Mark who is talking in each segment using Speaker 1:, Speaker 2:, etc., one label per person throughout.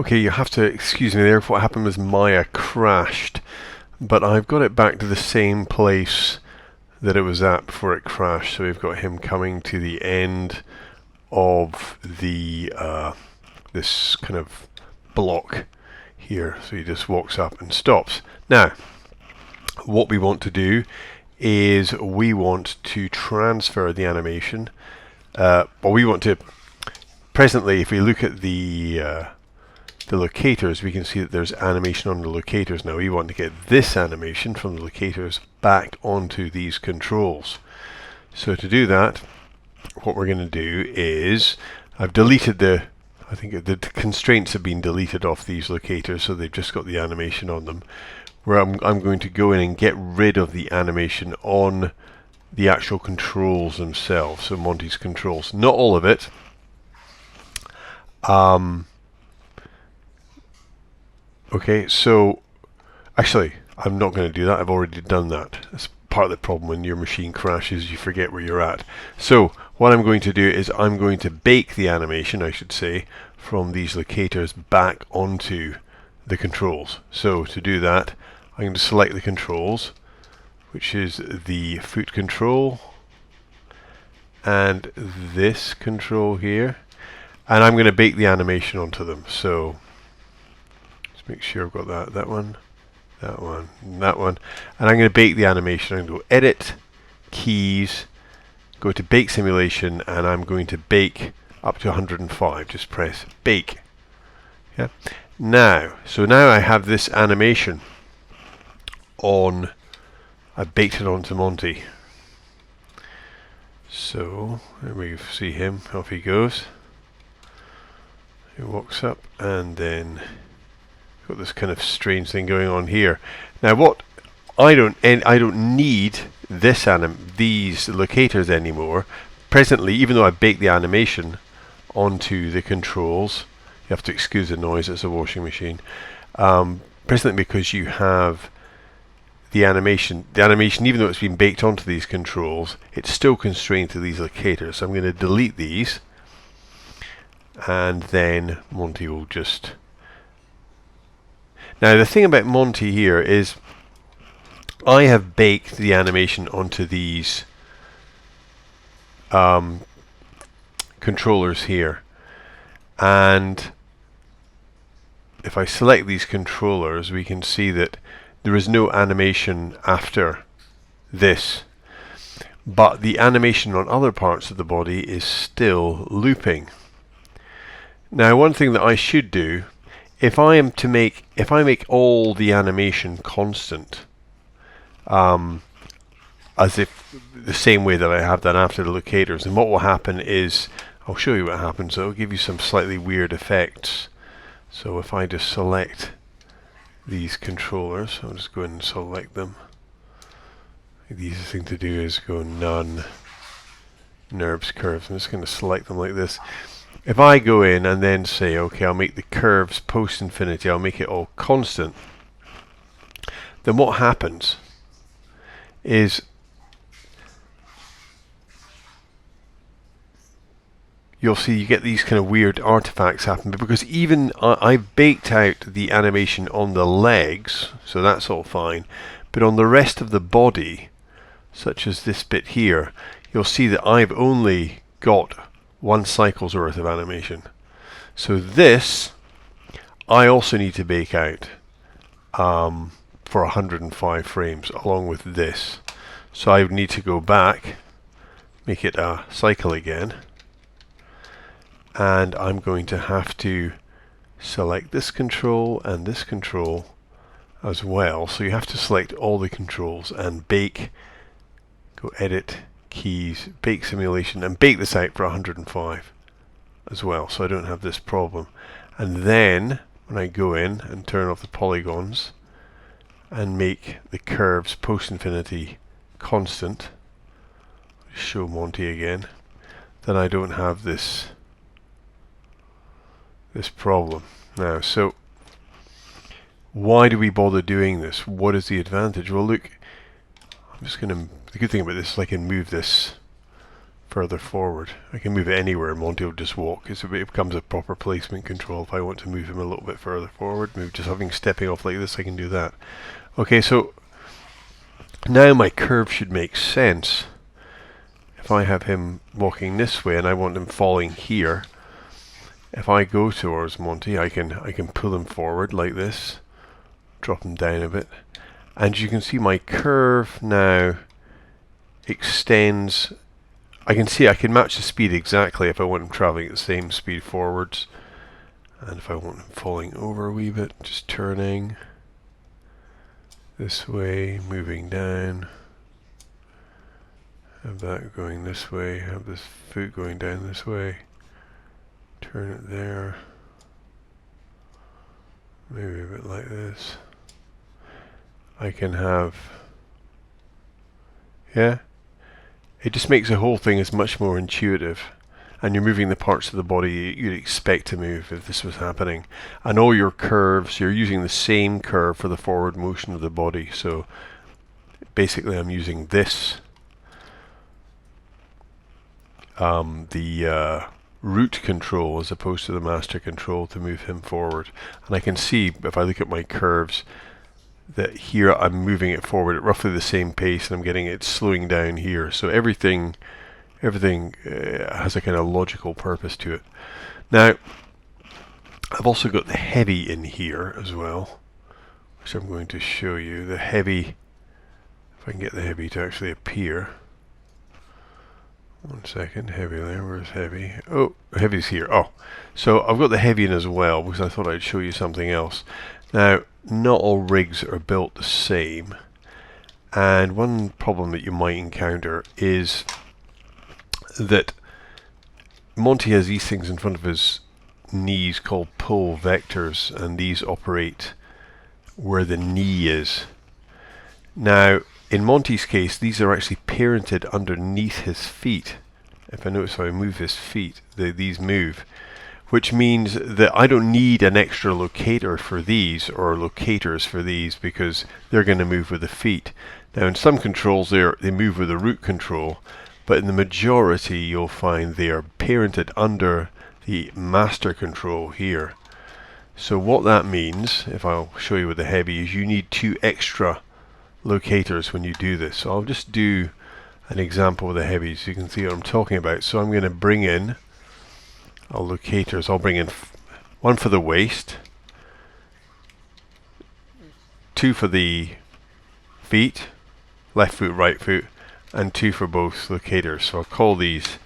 Speaker 1: Okay, you have to excuse me there. What happened was Maya crashed, but I've got it back to the same place that it was at before it crashed. So we've got him coming to the end of the this kind of block here. So he just walks up and stops. Now, what we want to do is we want to transfer the animation. We want to presently, if we look at the locators, we can see that there's animation on the locators. Now we want to get this animation from the locators back onto these controls. So to do that, what we're going to do is, I've deleted I think the constraints have been deleted off these locators, so they've just got the animation on them. Where I'm going to go in and get rid of the animation on the actual controls themselves, so Monty's controls. Not all of it. Okay, so actually, I'm not going to do that. I've already done that. That's part of the problem when your machine crashes, you forget where you're at. So what I'm going to do is I'm going to bake the animation, I should say, from these locators back onto the controls. So to do that, I'm going to select the controls, which is the foot control and this control here, and I'm going to bake the animation onto them. So let's make sure I've got that one, that one, and that one, and I'm going to bake the animation. I'm going to go Edit, Keys, go to Bake Simulation, and I'm going to bake up to 105. Just press Bake. Yeah. Now I have this animation on. I baked it onto Monty. So there we see him. Off he goes. He walks up, and then got this kind of strange thing going on here. Now, what I don't need these locators anymore. Presently, even though I baked the animation onto the controls, you have to excuse the noise. It's a washing machine. Presently, because you have the animation, even though it's been baked onto these controls, it's still constrained to these locators. So I'm going to delete these, and then Monty will just. Now the thing about Monty here is, I have baked the animation onto these controllers here, and if I select these controllers, we can see that there is no animation after this, but the animation on other parts of the body is still looping. Now, one thing that I should do, if I make all the animation constant, as if the same way that I have that after the locators, and what will happen is, I'll show you what happens. It'll give you some slightly weird effects. So if I just select these controllers, I'll just go in and select them. The easiest thing to do is go None, Nerves, Curves. I'm just going to select them like this. If I go in and then say, okay, I'll make the curves post infinity, I'll make it all constant, then what happens is you'll see you get these kind of weird artifacts happen, because even I've baked out the animation on the legs, so that's all fine, but on the rest of the body, such as this bit here, you'll see that I've only got 1 cycle's worth of animation. So this I also need to bake out for 105 frames along with this. So I would need to go back, make it a cycle again, and I'm going to have to select this control and this control as well. So you have to select all the controls and bake, go Edit, Keys, Bake Simulation, and bake this out for 105 as well, so I don't have this problem. And then when I go in and turn off the polygons and make the curves post infinity constant, show Monty again, then I don't have this problem. Now, so why do we bother doing this? What is the advantage? Well, look, I'm just going to, the good thing about this is I can move this further forward. I can move it anywhere, Monty will just walk. It becomes a proper placement control. If I want to move him a little bit further forward, stepping off like this, I can do that. Okay, so now my curve should make sense. If I have him walking this way and I want him falling here, if I go towards Monty, I can pull him forward like this, drop him down a bit, and you can see my curve now extends. I can match the speed exactly if I want him traveling at the same speed forwards, and if I want him falling over a wee bit, just turning this way, moving down, have that going this way, have this foot going down this way, turn it there, maybe a bit like this. I can have, yeah, it just makes the whole thing is much more intuitive, and you're moving the parts of the body you'd expect to move if this was happening. And all your curves, you're using the same curve for the forward motion of the body. So basically I'm using this, the root control as opposed to the master control to move him forward. And I can see, if I look at my curves, that here I'm moving it forward at roughly the same pace, and I'm getting it slowing down here. So everything has a kind of logical purpose to it. Now, I've also got the heavy in here as well, which I'm going to show you. The heavy, if I can get the heavy to actually appear. One second, heavy there, where's heavy? Oh, heavy's here. Oh, so I've got the heavy in as well, because I thought I'd show you something else. Now, not all rigs are built the same, and one problem that you might encounter is that Monty has these things in front of his knees called pull vectors, and these operate where the knee is. Now, in Monty's case, these are actually parented underneath his feet. If I notice how I move his feet, these move, which means that I don't need an extra locator for these, or locators for these, because they're going to move with the feet. Now, in some controls, they move with the root control, but in the majority, you'll find they are parented under the master control here. So what that means, if I'll show you with the heavy, is you need 2 extra locators when you do this. So I'll just do an example with the heavy so you can see what I'm talking about. So I'm going to bring in our locators. I'll bring in one for the waist, 2 for the feet, left foot, right foot, and 2 for both locators. So I'll call these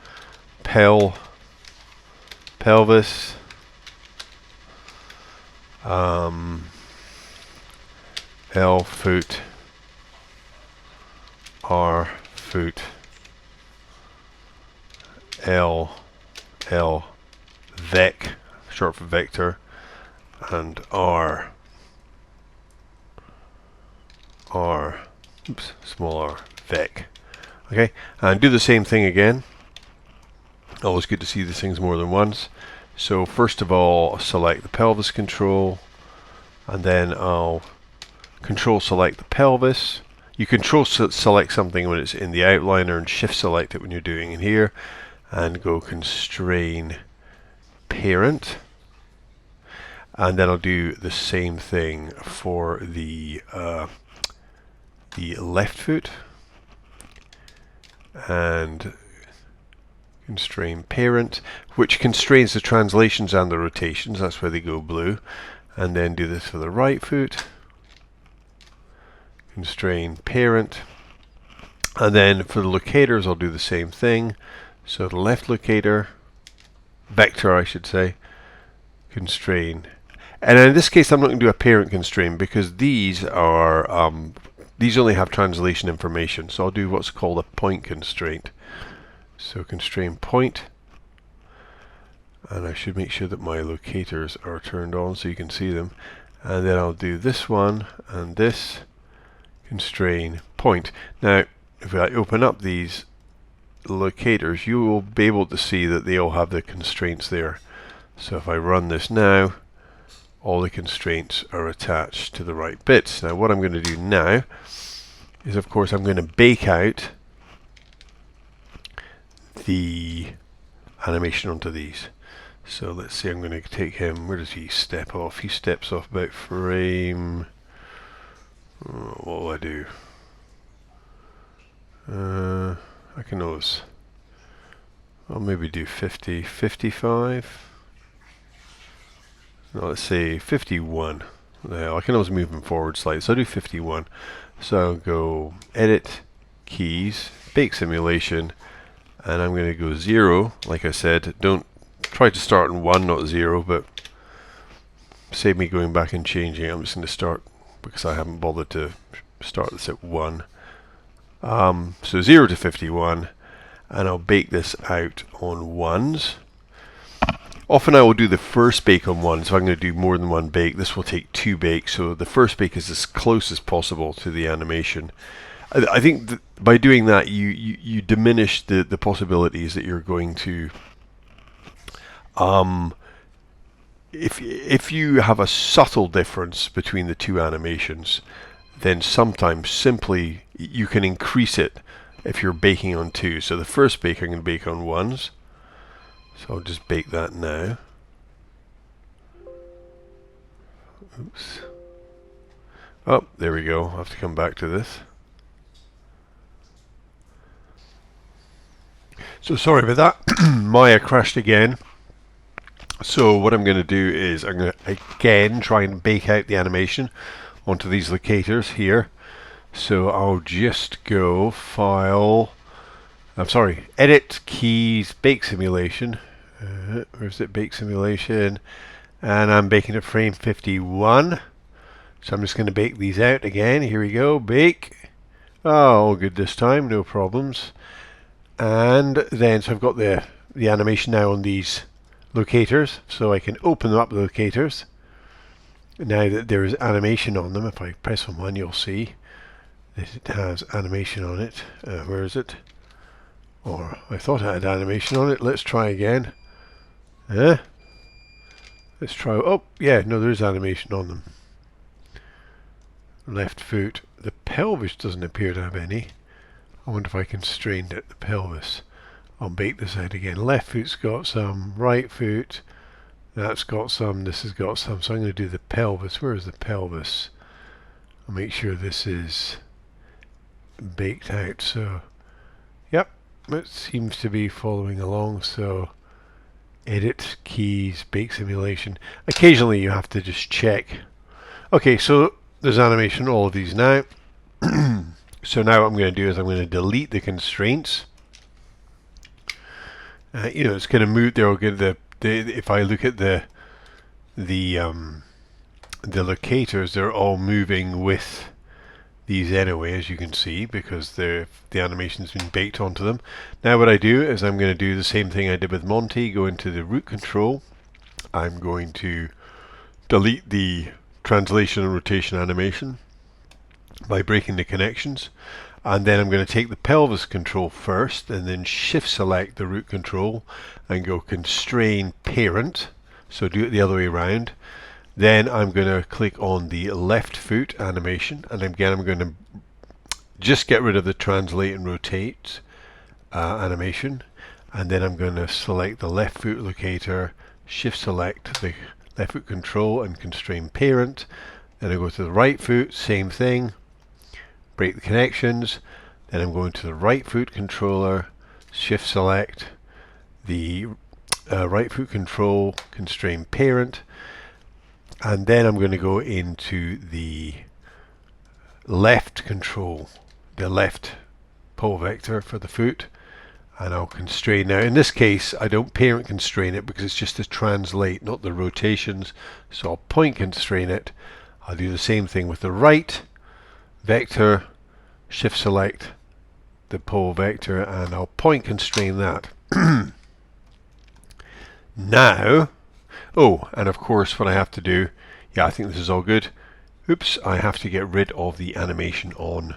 Speaker 1: pelvis, L foot, R foot, L vec, short for vector, and R, small r, vec. Okay, and do the same thing again. Always good to see these things more than once. So first of all, I'll select the pelvis control, and then I'll control select the pelvis. You control select something when it's in the outliner, and shift select it when you're doing it here, and go constrain parent. And then I'll do the same thing for the left foot, and constrain parent, which constrains the translations and the rotations. That's where they go blue. And then do this for the right foot, constrain parent, and then for the locators I'll do the same thing. So the left locator, vector I should say, constrain, and in this case I'm not going to do a parent constraint because these are these only have translation information. So I'll do what's called a point constraint. So constrain point, and I should make sure that my locators are turned on so you can see them, and then I'll do this one and this, constrain point. Now if I open up these locators, you will be able to see that they all have the constraints there. So if I run this now, all the constraints are attached to the right bits. Now what I'm going to do now is, of course, I'm going to bake out the animation onto these. So let's see, I'm going to take him, where does he step off? He steps off about frame, what will I do? I can always, I'll maybe do 50, 55. No, let's say 51. Now I can always move them forward slightly, so I'll do 51. So I'll go Edit, Keys, Bake Simulation, and I'm going to go 0. Like I said, don't try to start on 1, not 0, but save me going back and changing. I'm just going to start, because I haven't bothered to start this at 1. So 0 to 51, and I'll bake this out on 1s. Often I will do the first bake on 1, so I'm going to do more than one bake. This will take 2 bakes, so the first bake is as close as possible to the animation. I think by doing that, you diminish the possibilities that you're going to... If you have a subtle difference between the two animations, then sometimes simply you can increase it if you're baking on 2. So the first bake I'm going to bake on 1s. So I'll just bake that now. Oops. Oh, there we go. I'll have to come back to this. So sorry about that. Maya crashed again. So what I'm going to do is I'm going to again try and bake out the animation onto these locators here. So I'll just go File, Edit, Keys, Bake Simulation. Where's it? Bake Simulation. And I'm baking at frame 51. So I'm just going to bake these out again. Here we go. Bake. Oh, all good this time. No problems. And then, so I've got the animation now on these locators. So I can open up the locators. Now that there is animation on them, if I press on one, you'll see that it has animation on it. Where is it? Or I thought I had animation on it. Let's try again. Let's try. Oh, yeah, no, there is animation on them. Left foot. The pelvis doesn't appear to have any. I wonder if I constrained it, the pelvis. I'll bake this out again. Left foot's got some. Right foot. That's got some. This has got some. So I'm going to do the pelvis. Where is the pelvis? I'll make sure this is baked out. So, yep, it seems to be following along. So, Edit, Keys, Bake Simulation. Occasionally you have to just check. Okay, so there's animation on all of these now. So now what I'm going to do is I'm going to delete the constraints. It's going to move. They'll get if I look at the locators, they're all moving with these anyway, as you can see, because the animation's been baked onto them. Now what I do is I'm going to do the same thing I did with Monty. Go into the root control. I'm going to delete the translation and rotation animation by breaking the connections, and then I'm going to take the pelvis control first and then shift select the root control and go constrain parent, so do it the other way around. Then I'm going to click on the left foot animation, and again I'm going to just get rid of the translate and rotate animation, and then I'm going to select the left foot locator, shift select the left foot control and constrain parent. Then I go to the right foot, same thing, break the connections. Then I'm going to the right foot controller, shift select the right foot control, constrain parent, and then I'm going to go into the left control, the left pole vector for the foot, and I'll constrain. Now in this case I don't parent constrain it because it's just to translate, not the rotations, so I'll point constrain it. I'll do the same thing with the right vector, shift select the pole vector, and I'll point constrain that. Now, oh, and of course what I have to do, yeah, I think this is all good. Oops, I have to get rid of the animation on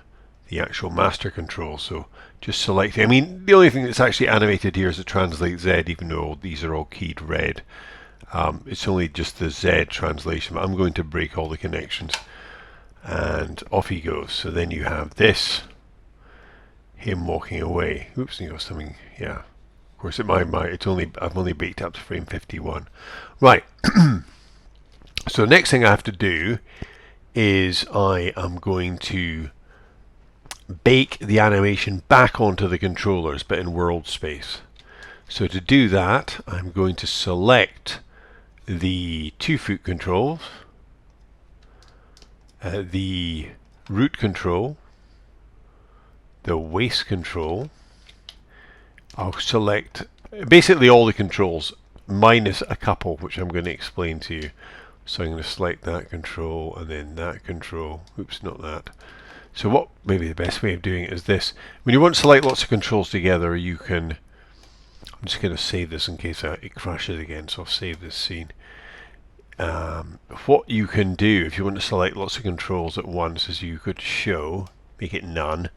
Speaker 1: the actual master control. So just select, I mean, the only thing that's actually animated here is the translate Z, even though these are all keyed red. It's only just the Z translation, but I'm going to break all the connections. And off he goes. So then you have this, him walking away. Oops, and you got something, yeah. Of course, I've only baked up to frame 51. Right. So the next thing I have to do is I am going to bake the animation back onto the controllers, but in world space. So to do that, I'm going to select the 2-foot controls, the root control, the waist control. I'll select basically all the controls minus a couple which I'm going to explain to you. So I'm going to select that control and then that control. Oops, not that. So what maybe the best way of doing it is this. When you want to select lots of controls together, you can, I'm just going to save this in case it crashes again, so I'll save this scene. What you can do if you want to select lots of controls at once is you could show, make it none,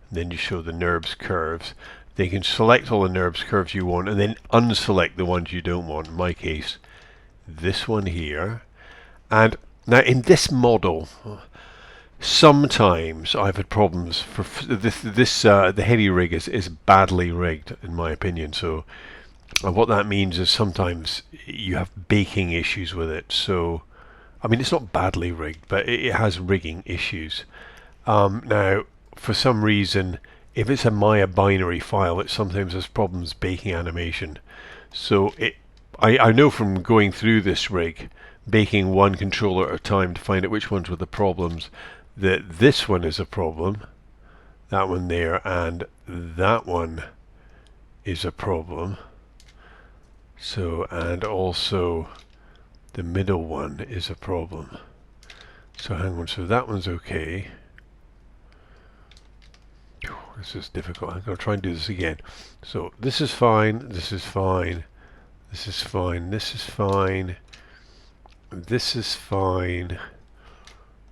Speaker 1: and then you show the NURBS curves. Then you can select all the NURBS curves you want and then unselect the ones you don't want. In my case, this one here. And now in this model, sometimes I've had problems for the heavy rig is badly rigged in my opinion. So what that means is sometimes you have baking issues with it. So I mean, it's not badly rigged, but it has rigging issues. Now for some reason, if it's a Maya binary file, it sometimes has problems baking animation. So I know from going through this rig, baking one controller at a time to find out which ones were the problems, that this one is a problem, that one there, and that one is a problem. So, and also the middle one is a problem. So hang on, so that one's okay. This is difficult. I'm going to try and do this again. So this is fine, this is fine, this is fine, this is fine, this is fine,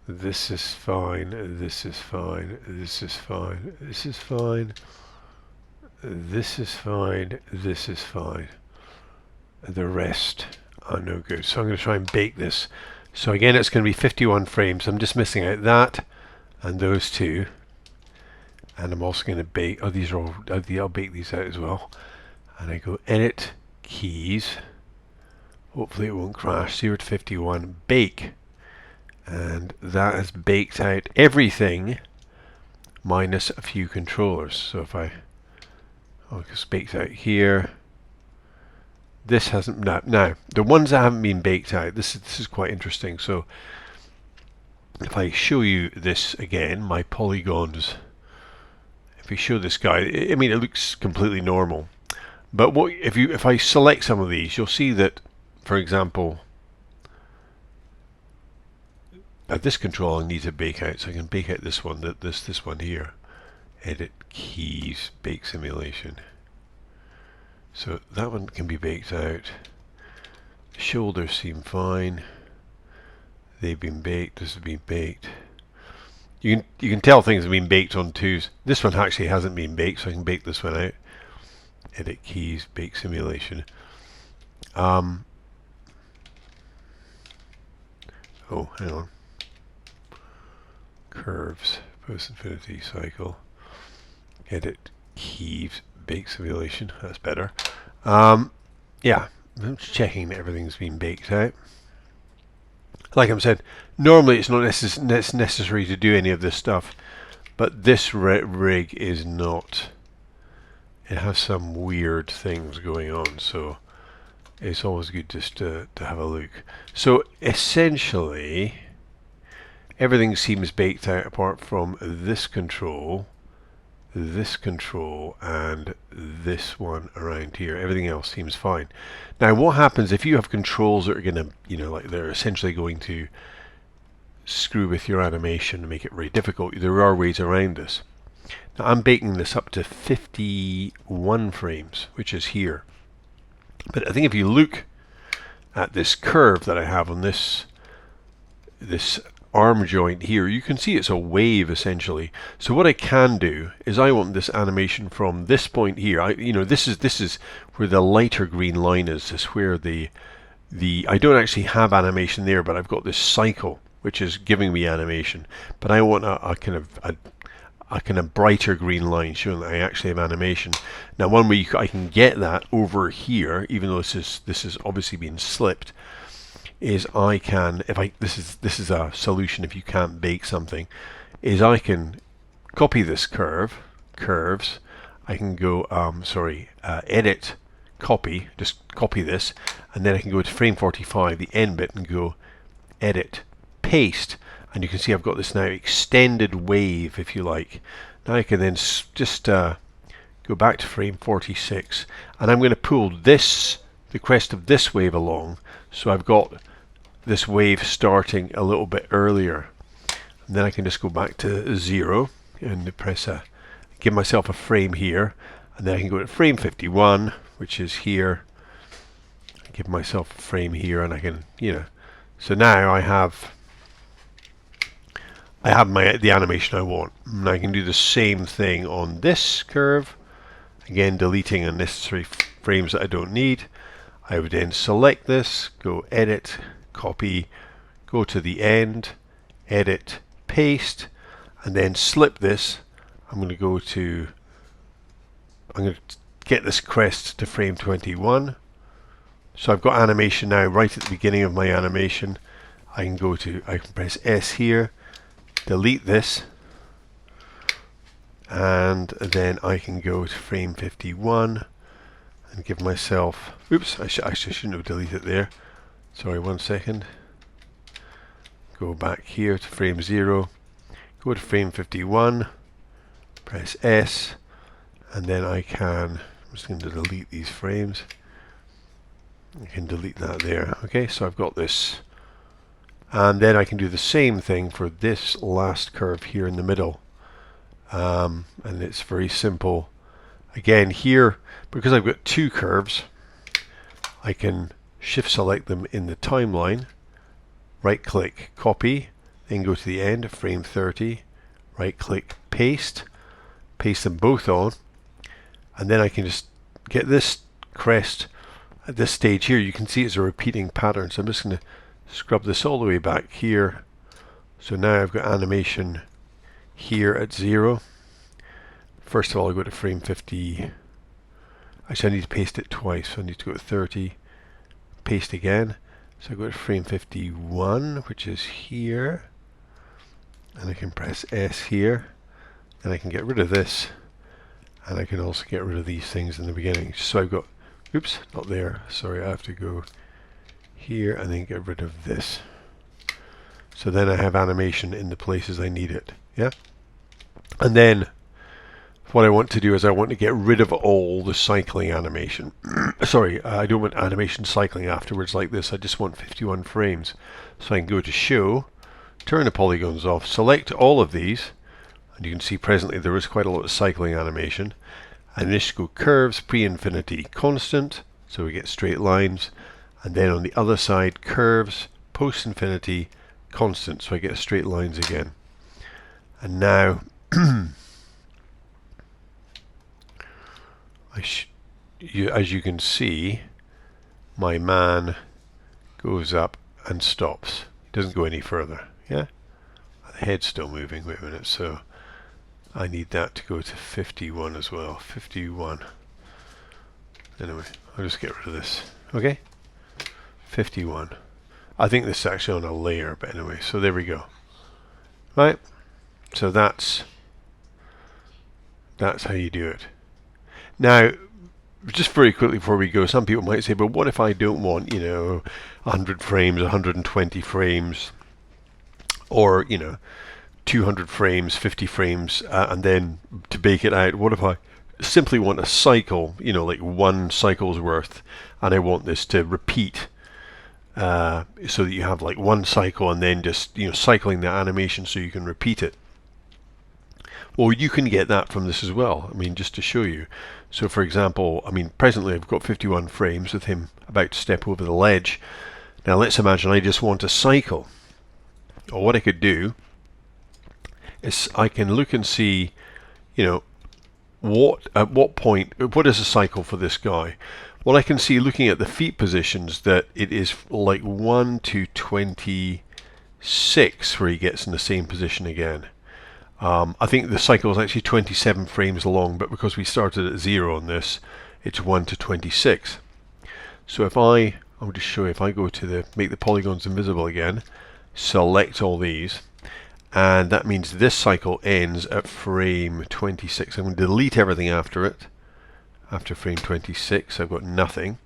Speaker 1: this is fine, this is fine, this is fine, this is fine, this is fine, this is fine. The rest are no good. So I'm going to try and bake this. So again, it's going to be 51 frames. I'm just missing out that and those two. And I'm also going to bake, oh these are all, I'll bake these out as well. And I go edit, keys, hopefully it won't crash, 0 to 51, bake. And that has baked out everything minus a few controllers. So if I, it's baked out here. This hasn't, now the ones that haven't been baked out, this is quite interesting. So if I show you this again, my polygons, if we show this guy, I mean it looks completely normal, but what if I select some of these, you'll see that, for example, at this control I need to bake out, so I can bake out this one, this one here, edit keys, bake simulation. So that one can be baked out. The shoulders seem fine. They've been baked. This has been baked. You can tell things have been baked on twos. This one actually hasn't been baked, so I can bake this one out. Edit keys, bake simulation. Oh, hang on. Curves, post infinity cycle. Edit keys, bake simulation. That's better. Yeah, I'm just checking that everything's been baked out. Like I said, normally it's not necessary to do any of this stuff, but this rig is not. It has some weird things going on, so it's always good just to have a look. So essentially, everything seems baked out apart from this control, and this one around here. Everything else seems fine. Now what happens if you have controls that are going to, like they're essentially going to screw with your animation and make it very difficult? There are ways around this. Now I'm baking this up to 51 frames, which is here. But I think if you look at this curve that I have on this arm joint here, you can see it's a wave essentially. So what I can do is I want this animation from this point here. This is where the lighter green line is. This is where the I don't actually have animation there, but I've got this cycle which is giving me animation. But I want a kind of a kind of brighter green line showing that I actually have animation. Now one way I can get that over here, even though this is obviously being slipped, is I can, this is a solution if you can't bake something, is I can copy this curves. I can go edit, copy, just copy this, and then I can go to frame 45, the end bit, and go edit, paste, and you can see I've got this now extended wave, if you like. Now I can then just go back to frame 46, and I'm going to pull the crest of this wave along, so I've got this wave starting a little bit earlier. And then I can just go back to 0 and give myself a frame here, and then I can go to frame 51, which is here. Give myself a frame here, and I can, so now I have the animation I want. And I can do the same thing on this curve, again deleting unnecessary frames that I don't need. I would then select this, go edit, copy, go to the end, edit, paste, and then slip this. I'm going to get this crest to frame 21. So I've got animation now right at the beginning of my animation. I can press S here, delete this, and then I can go to frame 51 and give myself, oops, I shouldn't have deleted it there. Sorry, 1 second. Go back here to frame 0, go to frame 51, press S, and then I'm just going to delete these frames. I can delete that there. Okay, so I've got this. And then I can do the same thing for this last curve here in the middle. And it's very simple. Again, here, because I've got two curves, I can shift select them in the timeline, right click, copy, then go to the end of frame 30, right click, paste them both on, and then I can just get this crest at this stage here. You can see it's a repeating pattern, so I'm just going to scrub this all the way back here. So now I've got animation here at 0. First of all, I go to frame 50. Actually, I need to paste it twice, so I need to go to 30, paste again. So I go to frame 51, which is here, and I can press S here, and I can get rid of this, and I can also get rid of these things in the beginning. So I've got, oops, not there, sorry, I have to go here and then get rid of this. So then I have animation in the places I need it, yeah? And then what I want to do is I want to get rid of all the cycling animation. Sorry, I don't want animation cycling afterwards like this. I just want 51 frames. So I can go to Show, turn the polygons off, select all of these, and you can see presently there is quite a lot of cycling animation. And just go Curves, Pre-Infinity, Constant, so we get straight lines. And then on the other side, Curves, Post-Infinity, Constant, so I get straight lines again. And now as you can see, my man goes up and stops. He doesn't go any further. Yeah, the head's still moving. Wait a minute. So I need that to go to 51 as well. 51. Anyway, I'll just get rid of this. Okay, 51. I think this is actually on a layer, but anyway. So there we go. Right. So that's how you do it. Now, just very quickly before we go, some people might say, but what if I don't want, 100 frames, 120 frames, or, 200 frames, 50 frames, and then to bake it out, what if I simply want a cycle, like one cycle's worth, and I want this to repeat, so that you have like one cycle and then just, cycling the animation so you can repeat it. Well, you can get that from this as well. I mean, just to show you. So, for example, presently I've got 51 frames with him about to step over the ledge. Now, let's imagine I just want a cycle. Or what I could do is I can look and see, at what point, what is a cycle for this guy? Well, I can see looking at the feet positions that it is like 1 to 26 where he gets in the same position again. I think the cycle is actually 27 frames long, but because we started at 0 on this, it's 1 to 26. So if I'll just show you, if I go to make the polygons invisible again, select all these, and that means this cycle ends at frame 26. I'm going to delete everything after it. After frame 26, I've got nothing.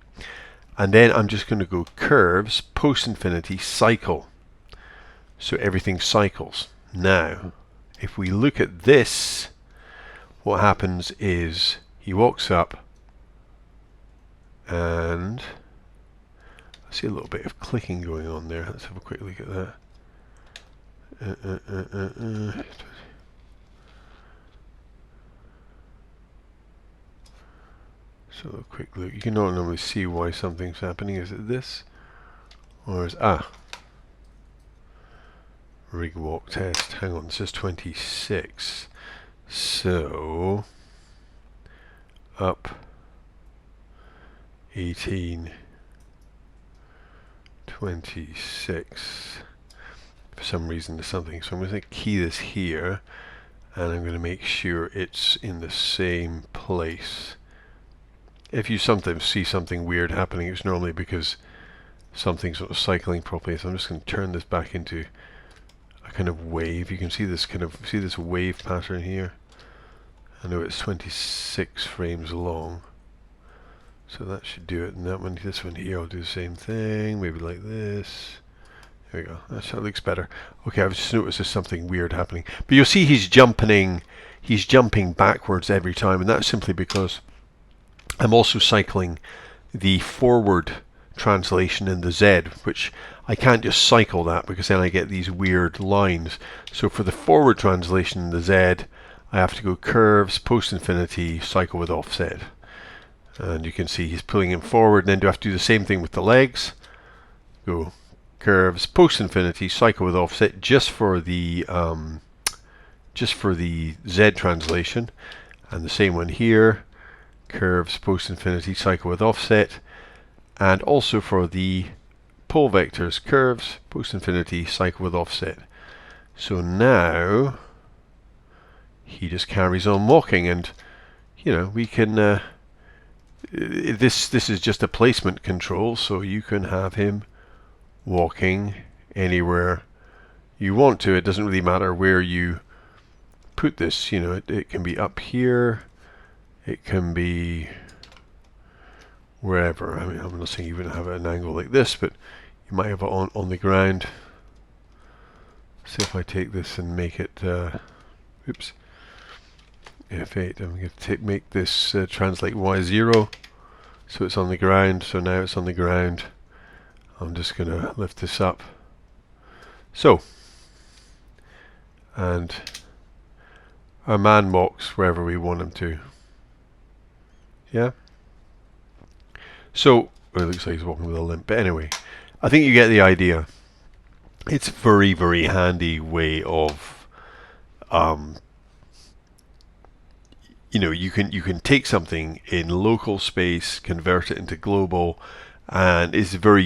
Speaker 1: And then I'm just going to go curves, post infinity, cycle. So everything cycles. Now, if we look at this, what happens is he walks up, and I see a little bit of clicking going on there. Let's have a quick look at that. So a quick look. You can not normally see why something's happening. Is it this? Or is rig walk test. Hang on, this is 26. So up 18, 26. For some reason there's something. So I'm going to key this here, and I'm going to make sure it's in the same place. If you sometimes see something weird happening, it's normally because something's sort of cycling properly. So I'm just going to turn this back into a kind of wave. You can see this this wave pattern here. I know it's 26 frames long, so that should do it. And that one, this one here, I'll do the same thing. Maybe like this. There we go. That looks better. Okay, I've just noticed there's something weird happening. But you'll see he's jumping backwards every time, and that's simply because I'm also cycling the forward translation in the Z, which I can't just cycle that because then I get these weird lines. So for the forward translation in the Z, I have to go curves, post infinity, cycle with offset. And you can see he's pulling him forward, and then do I have to do the same thing with the legs? Go curves, post infinity, cycle with offset, just for the Z translation, and the same one here, curves, post infinity, cycle with offset, and also for the pole vectors, curves, post infinity, cycle with offset. So now he just carries on walking, and you know, we can this is just a placement control, so you can have him walking anywhere you want to. It doesn't really matter where you put this. You know, it can be up here, it can be wherever. I mean, I'm not saying you wouldn't have an angle like this, but you might have it on the ground. See if I take this and make it oops, F8. I'm going to make this translate Y0, so it's on the ground. So now it's on the ground. I'm just going to lift this up. So, and our man walks wherever we want him to. Yeah? So, it looks like he's walking with a limp. But anyway, I think you get the idea. It's a very, very handy way of, you know, you can take something in local space, convert it into global, and it's very